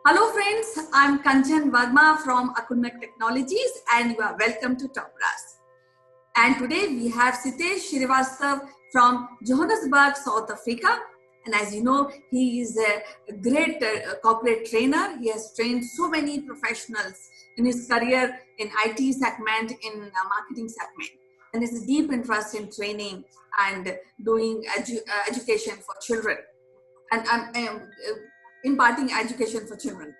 Hello friends, I'm Kanchan Verma from Akunak Technologies and you are welcome to Top Brass. And today we have Sitesh Srivastav from Johannesburg, South Africa. And as you know, he is a great corporate trainer. He has trained so many professionals in his career in IT segment, in marketing segment. And has a deep interest in training and doing education for children. And imparting education for children.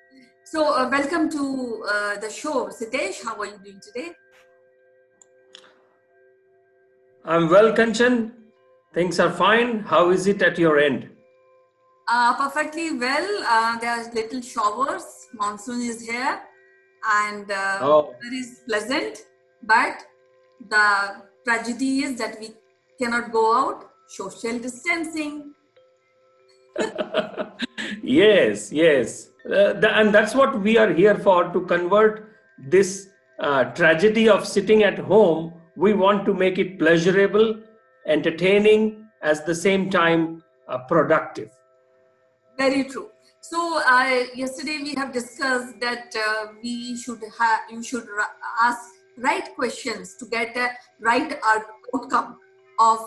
So welcome to the show. Sitesh, how are you doing today? I'm well, Kanchan. Things are fine. How is it at your end? Perfectly well. There are little showers. Monsoon is here and it is pleasant. But the tragedy is that we cannot go out. Social distancing. Yes. And that's what we are here for, to convert this tragedy of sitting at home. We want to make it pleasurable, entertaining, at the same time productive. Very true. So yesterday we have discussed that you should ask right questions to get a right outcome of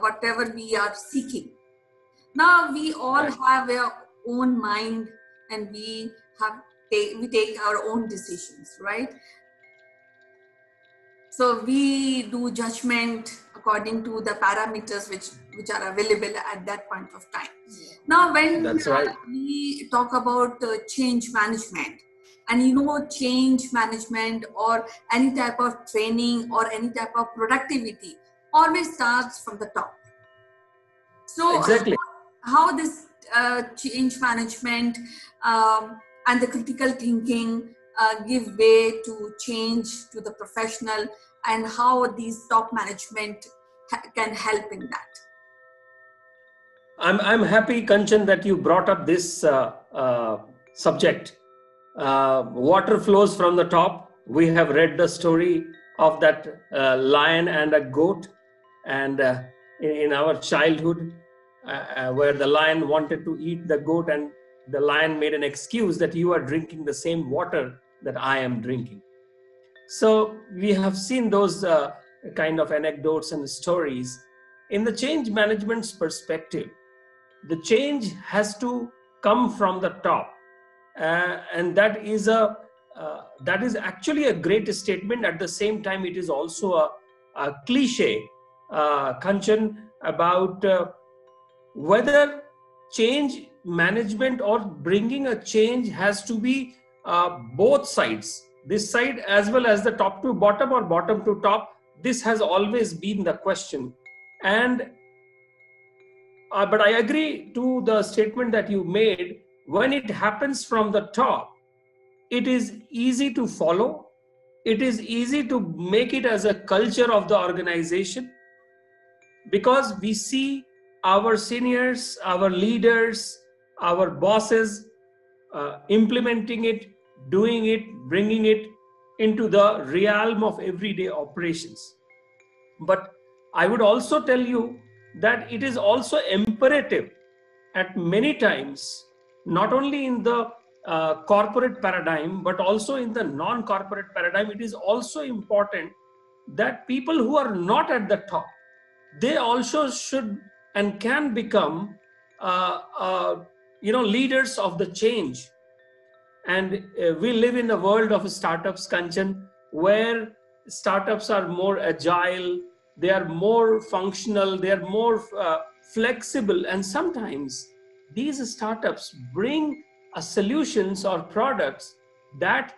whatever we are seeking. Now we all have our own mind and we take our own decisions, right? So we do judgment according to the parameters which are available at that point of time. Now when we talk about change management, and change management or any type of training or any type of productivity always starts from the top. So exactly how this change management and the critical thinking give way to change to the professional, and how these top management can help in that. I'm happy, Kanchan, that you brought up this subject. Water flows from the top. We have read the story of that lion and a goat, and in our childhood, where the lion wanted to eat the goat, and the lion made an excuse that you are drinking the same water that I am drinking. So we have seen those kind of anecdotes and stories. In the change management's perspective, the change has to come from the top, and that is actually a great statement. At the same time, it is also a cliche, Kanchan, about whether change management or bringing a change has to be both sides, this side as well as the top to bottom or bottom to top. This has always been the question. And but I agree to the statement that you made. When it happens from the top, it is easy to follow. It is easy to make it as a culture of the organization, because we see our seniors, our leaders, our bosses implementing it, doing it, bringing it into the realm of everyday operations. But I would also tell you that it is also imperative at many times, not only in the corporate paradigm, but also in the non-corporate paradigm. It is also important that people who are not at the top, they also should and can become leaders of the change. And we live in a world of startups, Kanchan, where startups are more agile, they are more functional, they are more flexible, and sometimes these startups bring solutions or products that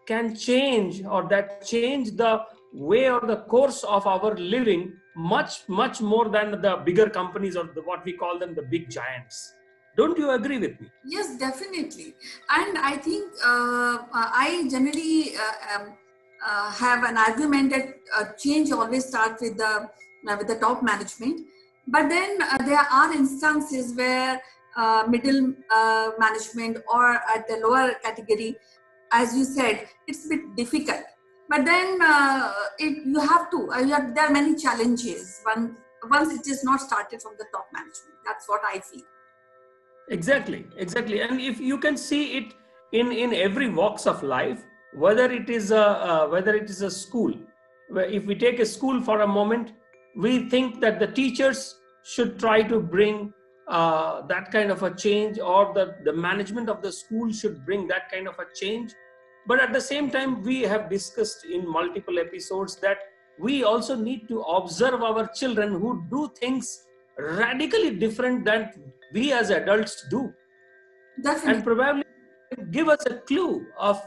can change, or that change the way or the course of our living much more than the bigger companies, or what we call them the big giants. Don't you agree with me? Yes, definitely. And I think I generally have an argument that change always starts with the top management. But then there are instances where middle management or at the lower category, as you said, it's a bit difficult. But then there are many challenges once it is not started from the top management. That's what I feel. Exactly, exactly. And if you can see it in every walks of life, whether it is a school, where if we take a school for a moment, we think that the teachers should try to bring that kind of a change, or the management of the school should bring that kind of a change. But at the same time, we have discussed in multiple episodes that we also need to observe our children who do things radically different than we as adults do, Definitely. and probably give us a clue of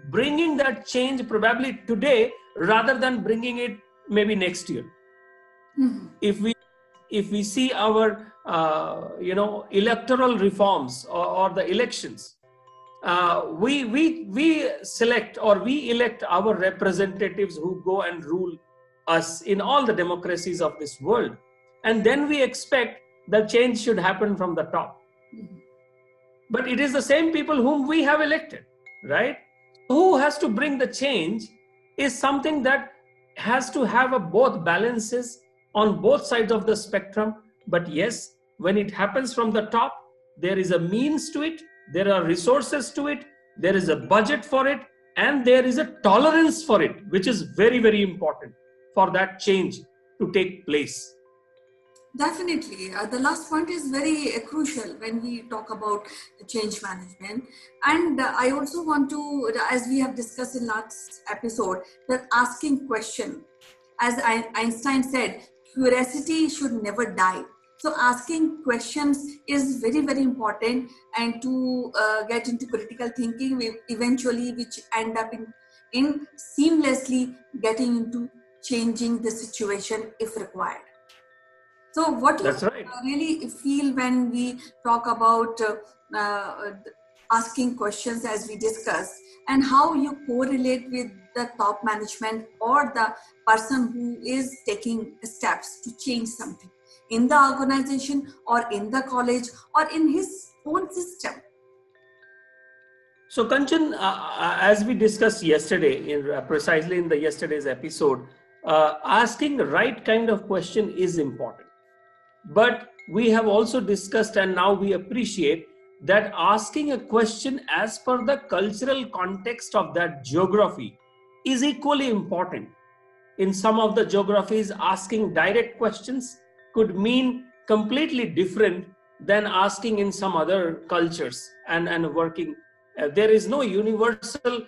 bringing that change probably today rather than bringing it maybe next year. Mm-hmm. If we see our electoral reforms, or the elections, we select, or we elect our representatives who go and rule us in all the democracies of this world, and then we expect the change should happen from the top. Mm-hmm. But it is the same people whom we have elected, right? Who has to bring the change is something that has to have a both balances on both sides of the spectrum. But yes, when it happens from the top, there is a means to it, there are resources to it, there is a budget for it, and there is a tolerance for it, which is very, very important for that change to take place. Definitely. The last point is very crucial when we talk about change management. And I also want to, as we have discussed in last episode, that asking question, as Einstein said, curiosity should never die. So asking questions is very, very important, and to get into critical thinking, eventually which end up in seamlessly getting into changing the situation if required. So what do you really feel when we talk about asking questions as we discussed, and how you correlate with the top management or the person who is taking steps to change something in the organization or in the college or in his own system? So Kanchan, as we discussed yesterday, precisely in the yesterday's episode, asking the right kind of question is important. But we have also discussed, and now we appreciate, that asking a question as per the cultural context of that geography is equally important. In some of the geographies, asking direct questions could mean completely different than asking in some other cultures and working. There is no universal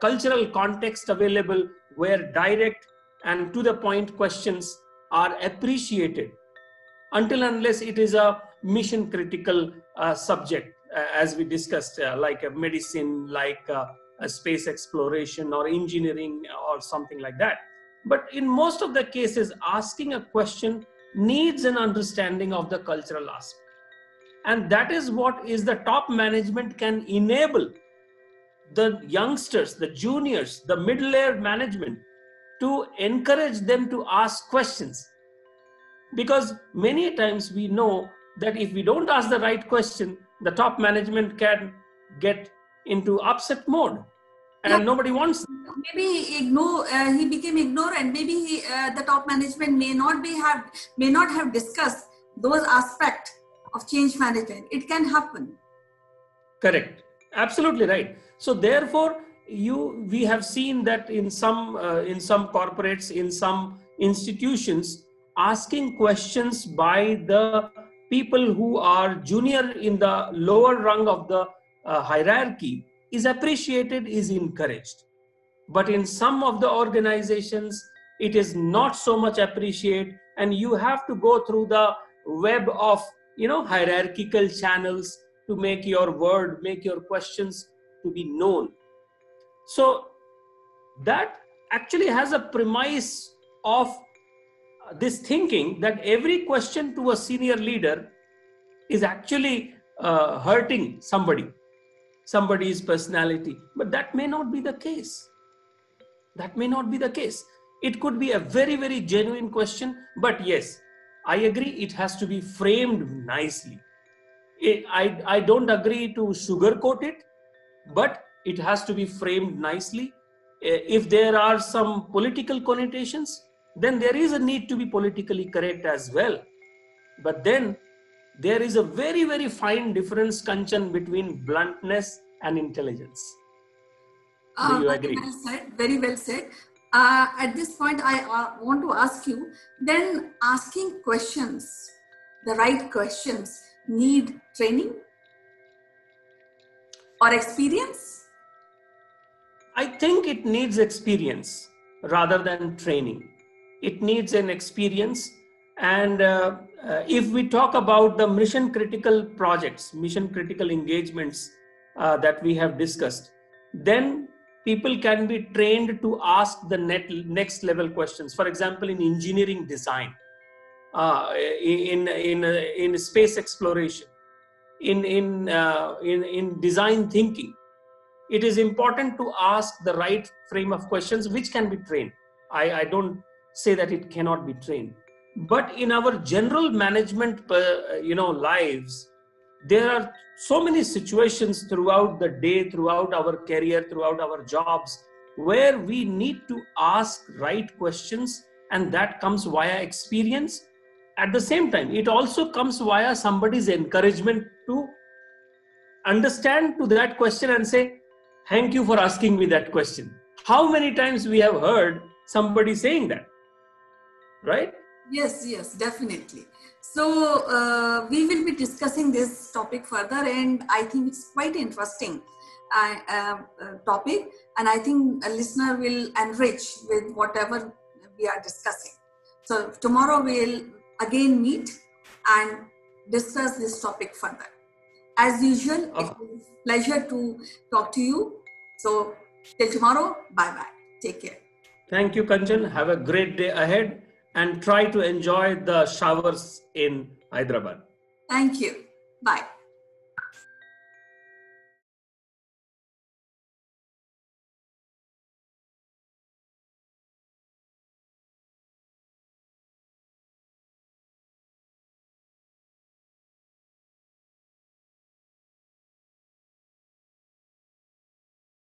cultural context available where direct and to the point questions are appreciated, until unless it is a mission critical subject, as we discussed, like a medicine, like a space exploration or engineering or something like that. But in most of the cases, asking a question needs an understanding of the cultural aspect. And that is what is the top management can enable the youngsters, the juniors, the middle-layer management, to encourage them to ask questions. Because many times we know that if we don't ask the right question, the top management can get into upset mode, and nobody wants. Maybe he became ignorant. Maybe the top management may not have discussed those aspects of change management. It can happen. Correct. Absolutely right. So therefore, we have seen that in some corporates, in some institutions, asking questions by the people who are junior in the lower rung of the hierarchy is appreciated, is encouraged. But in some of the organizations, it is not so much appreciated, and you have to go through the web of hierarchical channels to make your questions to be known. So that actually has a premise of this thinking that every question to a senior leader is actually hurting somebody's personality. But that may not be the case. That may not be the case. It could be a very, very genuine question, but yes, I agree, it has to be framed nicely. I don't agree to sugarcoat it, but it has to be framed nicely. If there are some political connotations, then there is a need to be politically correct as well. But then there is a very, very fine difference, Kanchan, between bluntness and intelligence. Do you agree? Very well said. Very well said. At this point, I want to ask you, then asking questions, the right questions, need training or experience? I think it needs experience rather than training. It needs an experience. And if we talk about the mission critical projects, mission critical engagements that we have discussed, then people can be trained to ask the next level questions. For example, in engineering design, in space exploration, in design thinking, it is important to ask the right frame of questions, which can be trained. I don't say that it cannot be trained, but in our general management, lives, there are so many situations throughout the day, throughout our career, throughout our jobs, where we need to ask right questions, and that comes via experience. At the same time, it also comes via somebody's encouragement to understand to that question and say, thank you for asking me that question. How many times we have heard somebody saying that, right? Yes, definitely. So we will be discussing this topic further, and I think it's quite interesting topic, and I think a listener will enrich with whatever we are discussing. So tomorrow we'll again meet and discuss this topic further. As usual, it was a pleasure to talk to you. So till tomorrow, bye-bye. Take care. Thank you, Kanchan. Have a great day ahead and try to enjoy the showers in Hyderabad. Thank you. Bye.